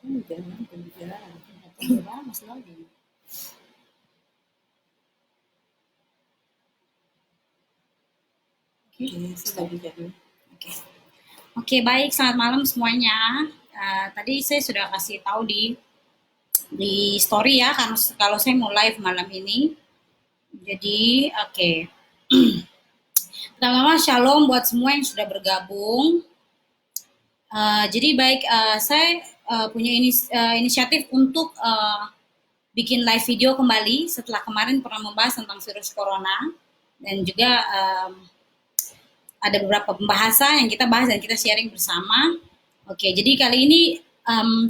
Jangan pembicaraan, pembicaraan mas lagi. Oke, sudah bicara. Oke, Oke, baik. Selamat malam semuanya. Tadi saya sudah kasih tahu di story ya, karena kalau saya mau live malam ini. Jadi, oke. Pertama, shalom buat semua yang sudah bergabung. Jadi baik, saya punya inisiatif untuk bikin live video kembali setelah kemarin pernah membahas tentang virus corona dan juga ada beberapa pembahasan yang kita bahas dan kita sharing bersama. Oke, jadi kali ini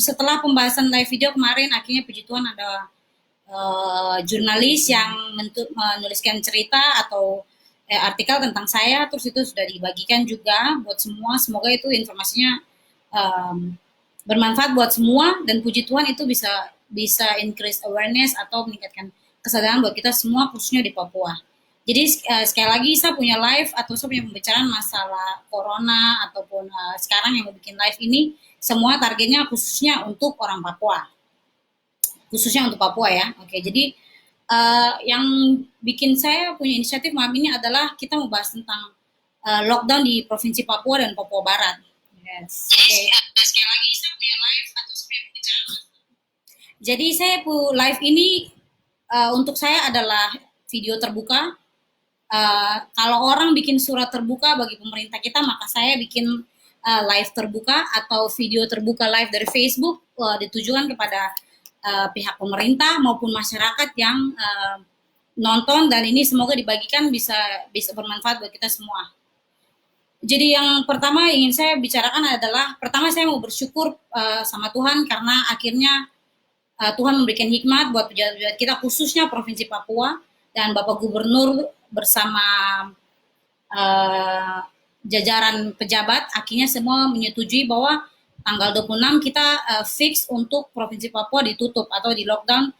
setelah pembahasan live video kemarin, akhirnya puji Tuhan ada jurnalis yang menuliskan cerita atau artikel tentang saya, terus itu sudah dibagikan juga buat semua. Semoga itu informasinya bermanfaat buat semua dan puji Tuhan itu bisa increase awareness atau meningkatkan kesadaran buat kita semua khususnya di Papua. Jadi sekali lagi saya punya live atau saya punya pembicaraan masalah corona ataupun sekarang yang mau bikin live ini semua targetnya khususnya untuk orang Papua, khususnya untuk Papua ya. Oke, jadi yang bikin saya punya inisiatif malam ini adalah kita mau bahas tentang lockdown di Provinsi Papua dan Papua Barat. Yes. Oke. Sekali lagi saya punya live atau saya punya pembicaraan. Jadi saya live ini untuk saya adalah video terbuka. Kalau orang bikin surat terbuka bagi pemerintah kita, maka saya bikin live terbuka atau video terbuka live dari Facebook ditujukan kepada pihak pemerintah maupun masyarakat yang nonton, dan ini semoga dibagikan bisa bermanfaat buat kita semua. Jadi yang pertama ingin saya bicarakan adalah, pertama saya mau bersyukur sama Tuhan karena akhirnya Tuhan memberikan hikmat buat pejabat-pejabat kita khususnya Provinsi Papua dan Bapak Gubernur bersama jajaran pejabat akhirnya semua menyetujui bahwa tanggal 26 kita fix untuk Provinsi Papua ditutup atau di lockdown.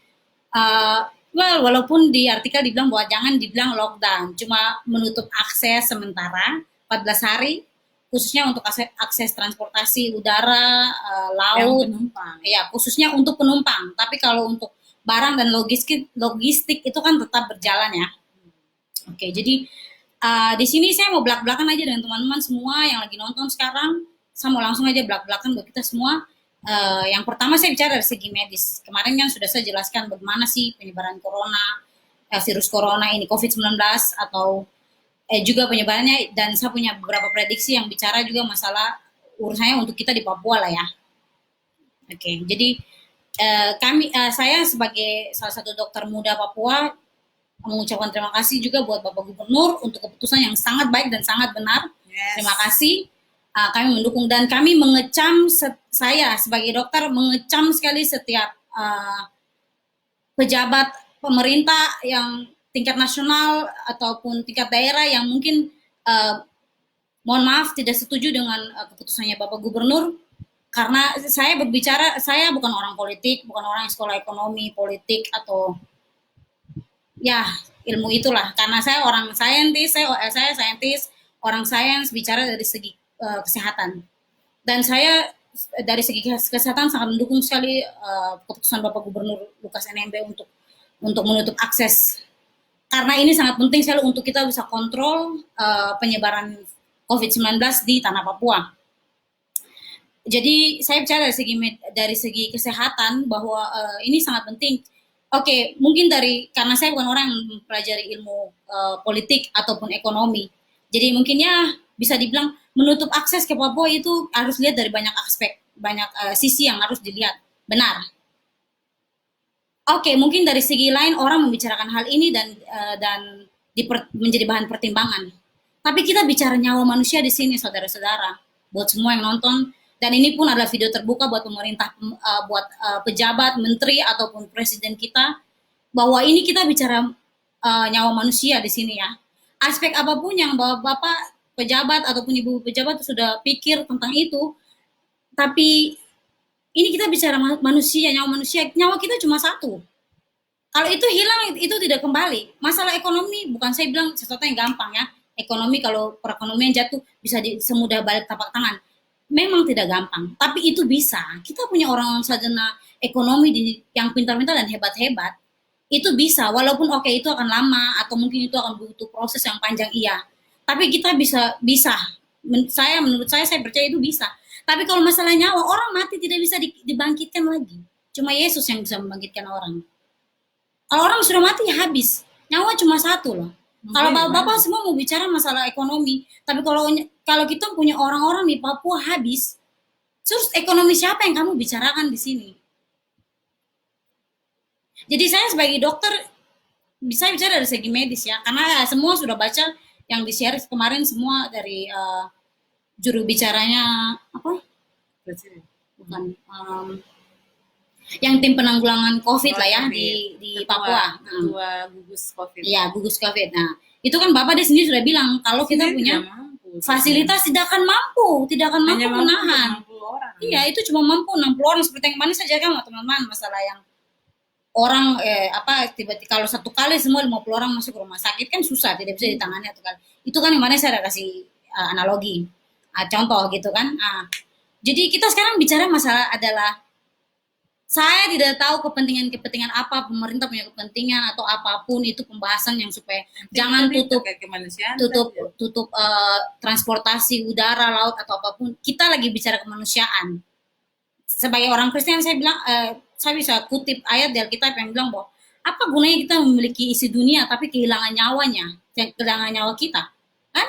Walaupun di artikel dibilang bahwa jangan dibilang lockdown, cuma menutup akses sementara 14 hari khususnya untuk akses transportasi udara, laut, ya khususnya untuk penumpang. Tapi kalau untuk barang dan logistik itu kan tetap berjalan ya. Oke, jadi di sini saya mau belak-belakan aja dengan teman-teman semua yang lagi nonton sekarang. Saya mau langsung aja belak-belakan buat kita semua. Yang pertama saya bicara dari segi medis. Kemarin kan sudah saya jelaskan bagaimana sih penyebaran corona, virus corona ini COVID-19 atau juga penyebarannya, dan saya punya beberapa prediksi yang bicara juga masalah urusannya untuk kita di Papua lah ya. Oke, jadi saya sebagai salah satu dokter muda Papua mengucapkan terima kasih juga buat Bapak Gubernur untuk keputusan yang sangat baik dan sangat benar. Yes. Terima kasih. Kami mendukung dan kami mengecam, saya sebagai dokter mengecam sekali setiap pejabat pemerintah yang tingkat nasional ataupun tingkat daerah yang mungkin mohon maaf tidak setuju dengan keputusannya Bapak Gubernur, karena saya berbicara, saya bukan orang politik, bukan orang yang sekolah ekonomi, politik atau ya ilmu itulah, karena saya orang saintis, saya saintis, orang sains bicara dari segi kesehatan, dan saya dari segi kesehatan sangat mendukung sekali keputusan Bapak Gubernur Lukas NMB untuk menutup akses, karena ini sangat penting sekali untuk kita bisa kontrol penyebaran COVID-19 di tanah Papua. Jadi saya bicara dari segi kesehatan bahwa ini sangat penting. Oke, mungkin karena saya bukan orang yang mempelajari ilmu politik ataupun ekonomi. Jadi mungkin ya bisa dibilang menutup akses ke Papua itu harus lihat dari banyak aspek, banyak sisi yang harus dilihat. Benar. Oke, mungkin dari segi lain orang membicarakan hal ini dan menjadi bahan pertimbangan. Tapi kita bicara nyawa manusia di sini, saudara-saudara. Buat semua yang nonton, dan ini pun adalah video terbuka buat pemerintah, buat pejabat, menteri ataupun presiden kita, bahwa ini kita bicara nyawa manusia di sini ya. Aspek apapun yang bapak pejabat ataupun ibu pejabat sudah pikir tentang itu, tapi ini kita bicara manusia, nyawa kita cuma satu. Kalau itu hilang, itu tidak kembali. Masalah ekonomi, bukan saya bilang sesuatu yang gampang ya. Ekonomi, kalau perekonomian jatuh bisa semudah balik tapak tangan. memang tidak gampang, tapi itu bisa. Kita punya orang sarjana ekonomi yang pintar-pintar dan hebat-hebat, itu bisa. Walaupun oke itu akan lama atau mungkin itu akan butuh proses yang panjang, iya. Tapi kita bisa. Menurut saya percaya itu bisa. Tapi kalau masalah nyawa, orang mati tidak bisa dibangkitkan lagi. Cuma Yesus yang bisa membangkitkan orang. Kalau orang sudah mati ya habis. Nyawa cuma satu loh. Kalau bapak-bapak semua mau bicara masalah ekonomi, tapi kalau kita punya orang-orang di Papua habis, terus ekonomi siapa yang kamu bicarakan di sini? Jadi saya sebagai dokter bisa bicara dari segi medis ya, karena semua sudah baca yang di-share kemarin semua dari juru bicaranya apa? Bukan. Yang tim penanggulangan COVID lah ya di Papua. Ketua gugus COVID. Iya, gugus COVID. Nah, itu kan Bapak dia sendiri sudah bilang kalau kita punya fasilitas tidak akan mampu menahan. Iya, itu cuma mampu 60 orang seperti yang mana saja kan teman-teman, masalah yang orang tiba-tiba kalau satu kali semua 50 orang masuk ke rumah sakit kan susah, tidak bisa ditangani satu kali. Itu kan yang mana saya ada kasih analogi. Contoh gitu kan. Jadi kita sekarang bicara masalah adalah saya tidak tahu kepentingan apa, pemerintah punya kepentingan atau apapun itu pembahasan yang supaya jangan tutup transportasi udara, laut atau apapun. Kita lagi bicara kemanusiaan. Sebagai orang Kristen saya bilang saya bisa kutip ayat di Alkitab yang bilang bahwa apa gunanya kita memiliki isi dunia tapi kehilangan nyawanya, kehilangan nyawa kita, kan?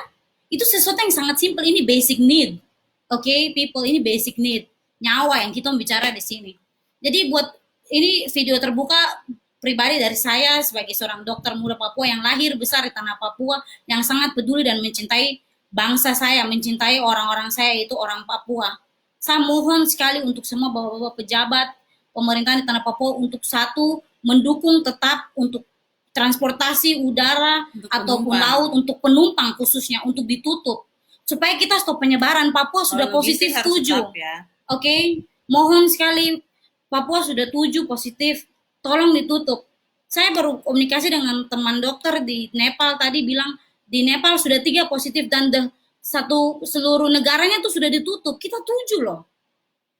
Itu sesuatu yang sangat simpel. Ini basic need, okay, people, ini basic need, nyawa yang kita bicara di sini. Jadi buat ini video terbuka pribadi dari saya sebagai seorang dokter muda Papua yang lahir besar di tanah Papua, yang sangat peduli dan mencintai bangsa saya, mencintai orang-orang saya itu orang Papua. Saya mohon sekali untuk semua bapak-bapak pejabat pemerintahan di tanah Papua untuk satu, mendukung tetap untuk transportasi udara untuk ataupun laut untuk penumpang khususnya untuk ditutup supaya kita stop penyebaran. Papua sudah positif 7. Ya. Oke, mohon sekali Papua sudah 7 positif, tolong ditutup. Saya baru komunikasi dengan teman dokter di Nepal tadi bilang di Nepal sudah 3 positif dan seluruh negaranya tuh sudah ditutup. Kita 7 loh.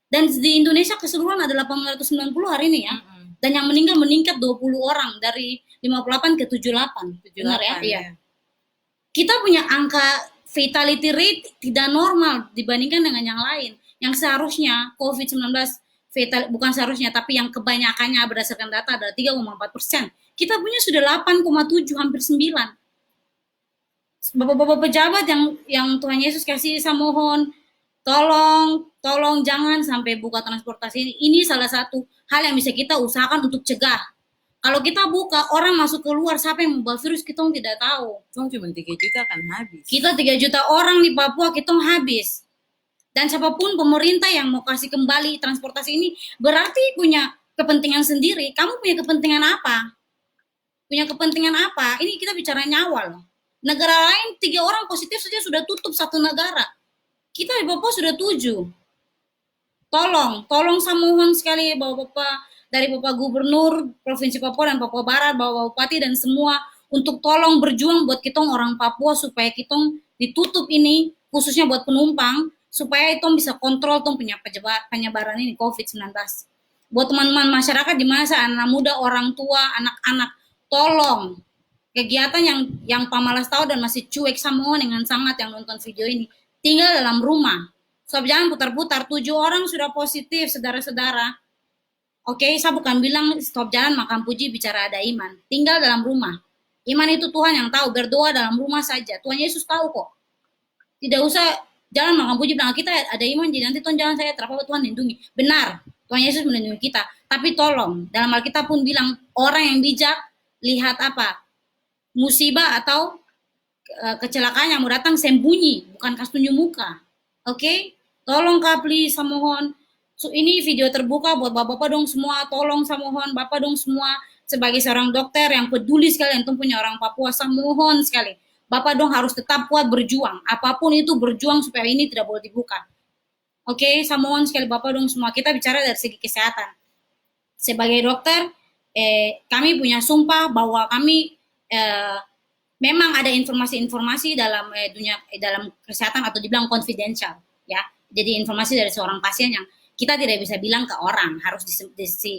Dan di Indonesia keseluruhan ada 890 hari ini ya. Dan yang meningkat 20 orang dari 58 ke 78. Benar ya? Iya. Kita punya angka fatality rate tidak normal dibandingkan dengan yang lain. Yang seharusnya COVID-19 bukan seharusnya, tapi yang kebanyakannya berdasarkan data adalah 3,4%. Kita punya sudah 8,7, hampir 9. Bapak-bapak pejabat yang Tuhan Yesus kasih, saya mohon, tolong jangan sampai buka transportasi ini. Ini salah satu hal yang bisa kita usahakan untuk cegah. Kalau kita buka, orang masuk keluar, siapa yang membawa virus kita tidak tahu. Cuma 3 juta akan habis. Kita 3 juta orang di Papua, kita habis. Dan siapapun pemerintah yang mau kasih kembali transportasi ini berarti punya kepentingan sendiri. Kamu punya kepentingan apa? Punya kepentingan apa? Ini kita bicara nyawa loh. Negara lain 3 orang positif saja sudah tutup satu negara. Kita di Papua sudah 7. Tolong saya mohon sekali Bapak-Bapak dari Bapak Gubernur Provinsi Papua dan Papua Barat, Bapak Bupati dan semua untuk tolong berjuang buat kita orang Papua supaya kita ditutup ini khususnya buat penumpang. Supaya itu bisa kontrol tuh penyebaran ini COVID-19. Buat teman-teman masyarakat di mana anak muda, orang tua, anak-anak, tolong kegiatan yang pamalas tahu dan masih cuek sama dengan sangat yang nonton video ini, tinggal dalam rumah. Sob jangan putar-putar, 7 orang sudah positif, saudara-saudara. Oke, saya bukan bilang stop jalan makan puji bicara ada iman. Tinggal dalam rumah. Iman itu Tuhan yang tahu, berdoa dalam rumah saja. Tuhan Yesus tahu kok. Tidak usah jangan makan puji bilang kita ada iman jadi nanti Tuhan jangan saya terapa Tuhan lindungi. Benar, Tuhan Yesus melindungi kita. Tapi tolong, dalam Alkitab pun bilang orang yang bijak lihat apa? Musibah atau kecelakaan yang mau datang sembunyi, bukan kasih tunjuk muka. Oke? Tolong Kak, please, saya mohon. So, ini video terbuka buat bapak-bapak dong semua. Tolong saya mohon, bapak dong semua. Sebagai seorang dokter yang peduli sekali, yang punya orang Papua, saya mohon sekali. Bapak dong harus tetap kuat berjuang. Apapun itu berjuang supaya ini tidak boleh dibuka. Oke, saya mohon sekali Bapak dong semua. Kita bicara dari segi kesehatan. Sebagai dokter, kami punya sumpah bahwa kami memang ada informasi-informasi dalam dunia dalam kesehatan atau dibilang confidential, ya. Jadi informasi dari seorang pasien yang kita tidak bisa bilang ke orang, harus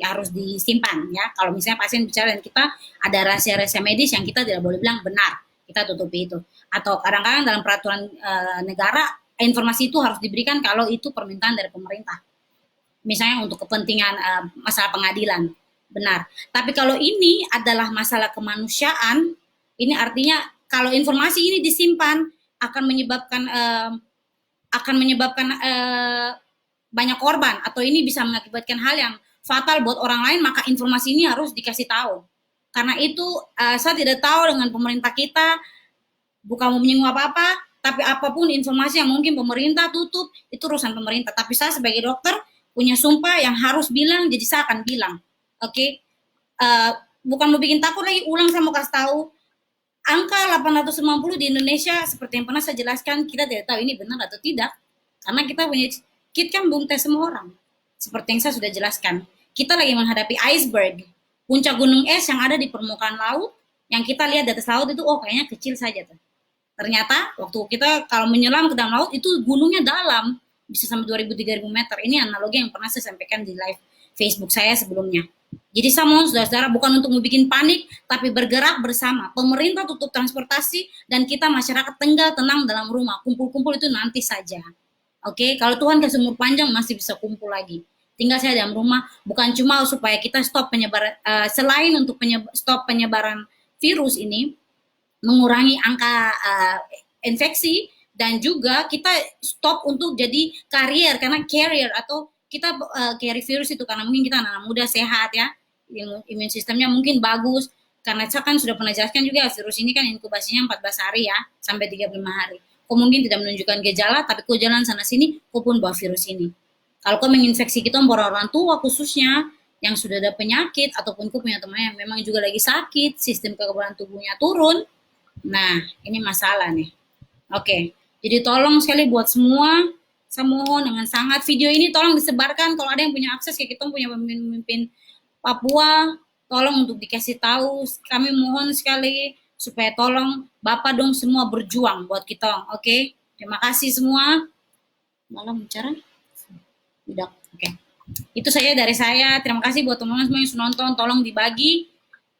harus disimpan ya. Kalau misalnya pasien bicara dan kita ada rahasia-rahasia medis yang kita tidak boleh bilang, benar, kita tutupi itu. Atau kadang-kadang dalam peraturan negara informasi itu harus diberikan kalau itu permintaan dari pemerintah. Misalnya untuk kepentingan masalah pengadilan, benar. Tapi kalau ini adalah masalah kemanusiaan, ini artinya kalau informasi ini disimpan akan menyebabkan banyak korban atau ini bisa mengakibatkan hal yang fatal buat orang lain, maka informasi ini harus dikasih tahu. Karena itu saya tidak tahu dengan pemerintah kita, bukan mau menyinggung apa-apa, tapi apapun informasi yang mungkin pemerintah tutup itu urusan pemerintah. Tapi saya sebagai dokter punya sumpah yang harus bilang, jadi saya akan bilang, oke? Bukan mau bikin takut lagi, ulang saya mau kasih tahu, angka 850 di Indonesia seperti yang pernah saya jelaskan, kita tidak tahu ini benar atau tidak, karena kita punya kit kan belum tes semua orang. Seperti yang saya sudah jelaskan, kita lagi menghadapi iceberg, puncak gunung es yang ada di permukaan laut, yang kita lihat di atas laut itu, oh kayaknya kecil saja tuh. Ternyata waktu kita kalau menyelam ke dalam laut itu gunungnya dalam, bisa sampai 2000-3000 meter. Ini analogi yang pernah saya sampaikan di live Facebook saya sebelumnya. Jadi saya mohon saudara-saudara bukan untuk membuat panik, tapi bergerak bersama. Pemerintah tutup transportasi dan kita masyarakat tinggal tenang dalam rumah. Kumpul-kumpul itu nanti saja. Oke, kalau Tuhan kasih umur panjang masih bisa kumpul lagi. Tinggal saya dalam rumah, bukan cuma supaya kita stop penyebaran, selain untuk stop penyebaran virus ini, mengurangi angka infeksi, dan juga kita stop untuk jadi carrier atau kita carry virus itu karena mungkin kita anak muda sehat ya, imun sistemnya mungkin bagus, karena saya kan sudah pernah jelaskan juga virus ini kan inkubasinya 14 hari ya sampai 35 hari. Kau mungkin tidak menunjukkan gejala tapi kau jalan sana sini kau pun bawa virus ini. Kalau kau menginfeksi kita orang tua khususnya yang sudah ada penyakit ataupun kau punya teman yang memang juga lagi sakit, sistem kekebalan tubuhnya turun. Nah, ini masalah nih. Oke. Jadi tolong sekali buat semua, saya mohon dengan sangat video ini tolong disebarkan kalau ada yang punya akses kayak kita punya pemimpin Papua, tolong untuk dikasih tahu. Kami mohon sekali supaya tolong Bapak dong semua berjuang buat kita. Oke. Terima kasih semua. Malam bicara? Tidak. Oke. Itu saja dari saya. Terima kasih buat teman-teman semua yang sudah nonton, tolong dibagi.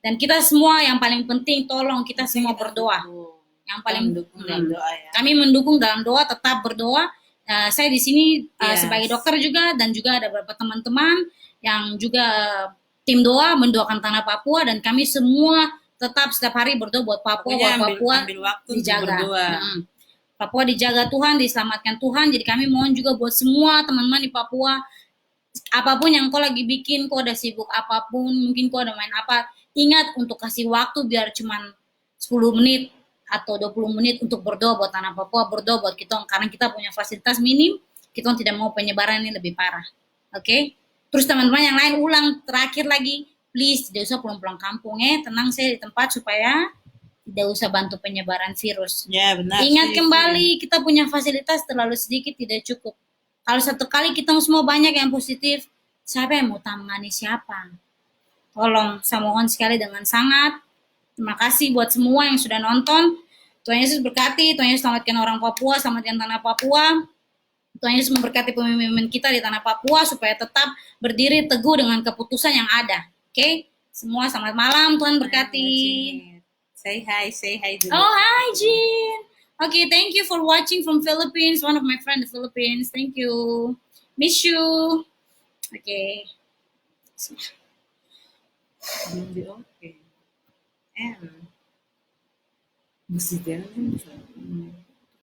Dan kita semua yang paling penting tolong kita semua berdoa. Yang paling mendukung dalam doa ya. Kami mendukung dalam doa, tetap berdoa. Saya di sini sebagai dokter juga dan juga ada beberapa teman-teman yang juga tim doa mendoakan tanah Papua dan kami semua tetap setiap hari berdoa buat Papua, Pokoknya buat Papua ambil waktu dijaga. berdoa. Papua dijaga Tuhan, diselamatkan Tuhan. Jadi kami mohon juga buat semua teman-teman di Papua, apapun yang kau lagi bikin, kau udah sibuk apapun, mungkin kau ada main apa, ingat untuk kasih waktu biar cuman 10 menit atau 20 menit untuk berdoa buat tanah Papua, berdoa buat kita, karena kita punya fasilitas minim, kita tidak mau penyebaran ini lebih parah. Oke? Terus teman-teman yang lain ulang terakhir lagi, please tidak usah pulang-pulang kampung tenang saya di tempat supaya tidak usah bantu penyebaran virus. Ya, benar. Ingat kembali kita punya fasilitas terlalu sedikit, tidak cukup. Kalau satu kali kita semua banyak yang positif, siapa yang mau tangani siapa? Tolong, saya mohon sekali dengan sangat. Terima kasih buat semua yang sudah nonton. Tuhan Yesus berkati, Tuhan Yesus selamatkan orang Papua, selamatkan tanah Papua. Tuhan Yesus memberkati pemimpin kita di tanah Papua supaya tetap berdiri teguh dengan keputusan yang ada. Oke? Semua selamat malam, Tuhan berkati. Say hi dulu. Oh, hi Jean. Okay, thank you for watching from Philippines. One of my friend in the Philippines. Thank you. Miss you. Okay. Okay. Mesti jalan.